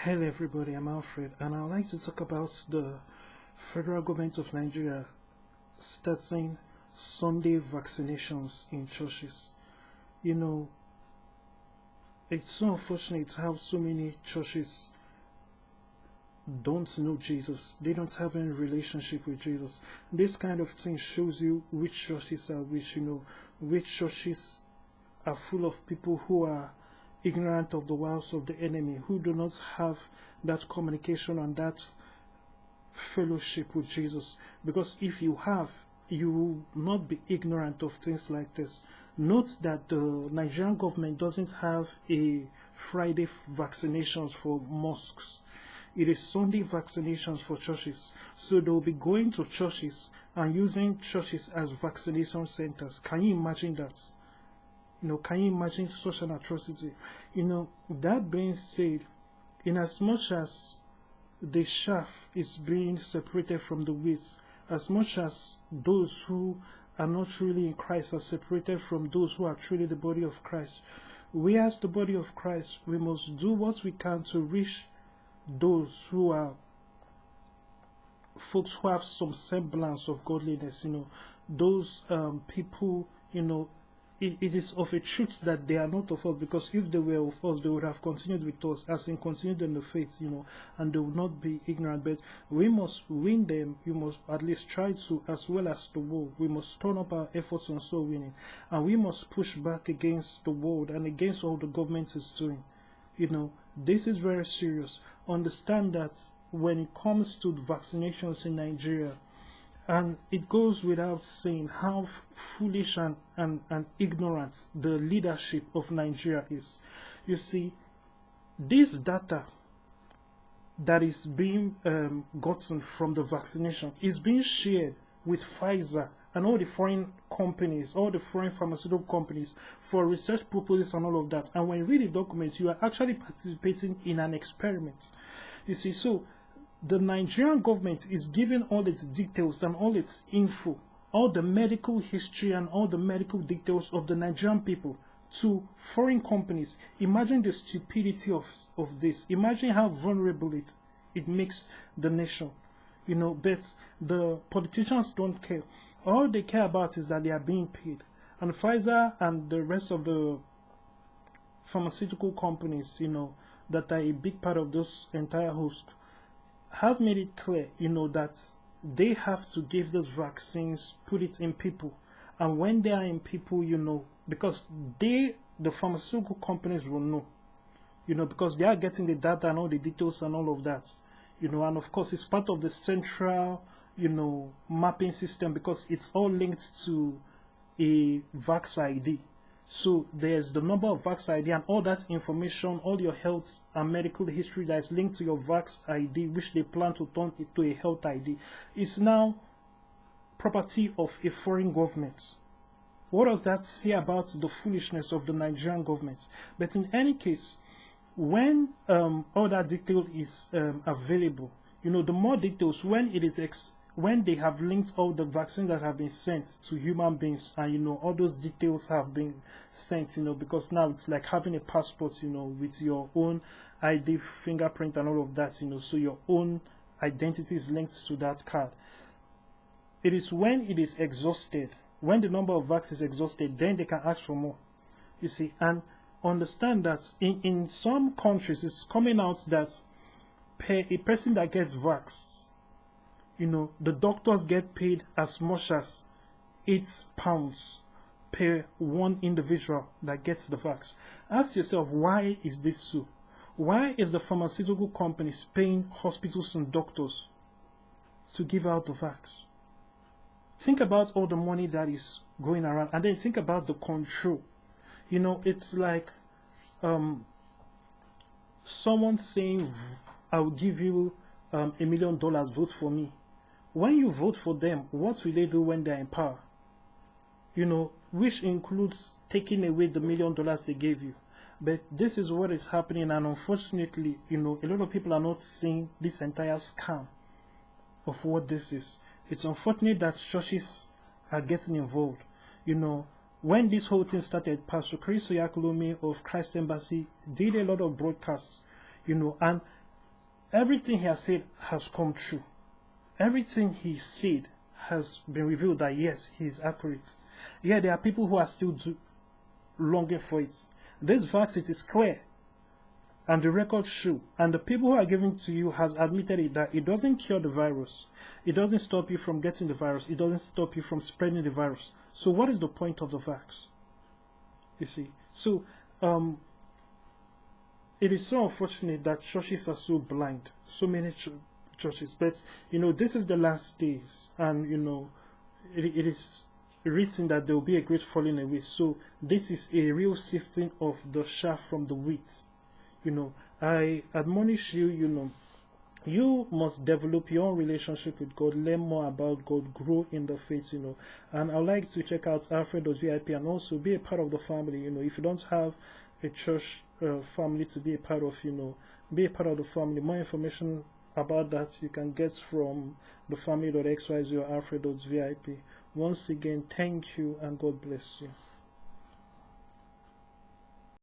Hello everybody, I'm Alfred and I'd like to talk about the federal government of Nigeria starting Sunday vaccinations in churches. You know, it's so unfortunate how so many churches don't know Jesus. They don't have any relationship with Jesus. This kind of thing shows you which churches are which churches are full of people who are ignorant of the wiles of the enemy, who do not have that communication and that fellowship with Jesus. Because if you have, you will not be ignorant of things like this. Note that the Nigerian government doesn't have a Friday vaccinations for mosques. It is Sunday vaccinations for churches. So they'll be going to churches and using churches as vaccination centers. Can you imagine that? Can you imagine such an atrocity? That being said, in as much as the chaff is being separated from the wheat, as much as those who are not truly in Christ are separated from those who are truly the body of Christ, we as the body of Christ, we must do what we can to reach those who are folks who have some semblance of godliness, those people, it is of a truth that they are not of us, because if they were of us, they would have continued with us, as in continued in the faith, and they would not be ignorant. But we must win them. We must at least try to, as well as the world. We must turn up our efforts on soul winning, and we must push back against the world and against all the government is doing. This is very serious. Understand that when it comes to the vaccinations in Nigeria, and it goes without saying how foolish and ignorant the leadership of Nigeria is. You see, this data that is being gotten from the vaccination is being shared with Pfizer and all the foreign companies, all the foreign pharmaceutical companies for research purposes and all of that. And when you read the documents, you are actually participating in an experiment. You see, so the Nigerian government is giving all its details and all its info, all the medical history and all the medical details of the Nigerian people to foreign companies. Imagine the stupidity of this. Imagine how vulnerable it makes the nation. But the politicians don't care. All they care about is that they are being paid. And Pfizer and the rest of the pharmaceutical companies, that are a big part of this entire host, have made it clear, that they have to give those vaccines, put it in people. And when they are in people, because the pharmaceutical companies will know, because they are getting the data and all the details and all of that, and of course it's part of the central, mapping system, because it's all linked to a Vax ID. So there's the number of Vax ID and all that information, all your health and medical history that is linked to your Vax ID, which they plan to turn into a health ID, is now property of a foreign government. What does that say about the foolishness of the Nigerian government? But in any case, when all that detail is available, the more details, when it is when they have linked all the vaccines that have been sent to human beings, and all those details have been sent, because now it's like having a passport, with your own ID, fingerprint and all of that, so your own identity is linked to that card. It is when it is exhausted, when the number of vaccines is exhausted, then they can ask for more. You see, and understand that in some countries it's coming out that per a person that gets vaxxed, the doctors get paid as much as £8 per one individual that gets the vax. Ask yourself, why is this so? Why is the pharmaceutical companies paying hospitals and doctors to give out the vax? Think about all the money that is going around, and then think about the control. It's like someone saying, I'll give you $1 million, vote for me. When you vote for them, what will they do when they're in power? Which includes taking away the $1 million they gave you. But this is what is happening, and unfortunately, a lot of people are not seeing this entire scam of what this is. It's unfortunate that churches are getting involved. When this whole thing started, Pastor Chris Oyakhilome of Christ Embassy did a lot of broadcasts, and everything he has said has come true. Everything he said has been revealed that yes, he is accurate. Yeah, there are people who are still longing for it. This vaccine is clear, and the records show, and the people who are giving to you has admitted it, that it doesn't cure the virus. It doesn't stop you from getting the virus. It doesn't stop you from spreading the virus. So what is the point of the vax? You see, so it is so unfortunate that churches are so blind. So many churches, but this is the last days, and it is written that there will be a great falling away. So this is a real sifting of the chaff from the wheat. I admonish you, you must develop your own relationship with God, learn more about God, grow in the faith, and I'd like to check out Alfredo's VIP and also be a part of the family. If you don't have a church family to be a part of, be a part of the family. More information about that you can get from the family.xyz or Alfredo's VIP. Once again, thank you and God bless you.